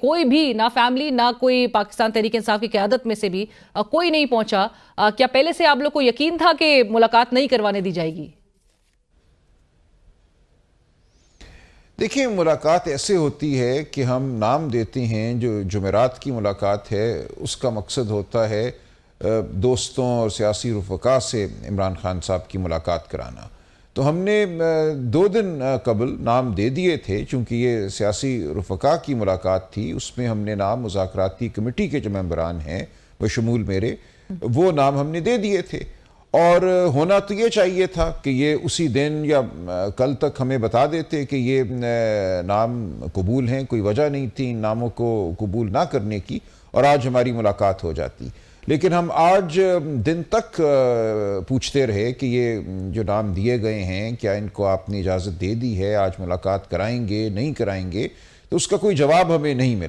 کوئی بھی نہ فیملی نہ کوئی پاکستان تحریک انصاف کی قیادت میں سے بھی کوئی نہیں پہنچا. کیا پہلے سے آپ لوگ کو یقین تھا کہ ملاقات نہیں کروانے دی جائے گی؟ دیکھیں، ملاقات ایسے ہوتی ہے کہ ہم نام دیتے ہیں. جو جمعرات کی ملاقات ہے اس کا مقصد ہوتا ہے دوستوں اور سیاسی رفقا سے عمران خان صاحب کی ملاقات کرانا. تو ہم نے 2 دن قبل نام دے دیے تھے. چونکہ یہ سیاسی رفقا کی ملاقات تھی، اس میں ہم نے نام مذاکراتی کمیٹی کے جو ممبران ہیں بشمول میرے، وہ نام ہم نے دے دیے تھے. اور ہونا تو یہ چاہیے تھا کہ یہ اسی دن یا کل تک ہمیں بتا دیتے کہ یہ نام قبول ہیں. کوئی وجہ نہیں تھی ان ناموں کو قبول نہ کرنے کی، اور آج ہماری ملاقات ہو جاتی. لیکن ہم آج دن تک پوچھتے رہے کہ یہ جو نام دیے گئے ہیں کیا ان کو آپ نے اجازت دے دی ہے، آج ملاقات کرائیں گے نہیں کرائیں گے. تو اس کا کوئی جواب ہمیں نہیں ملا.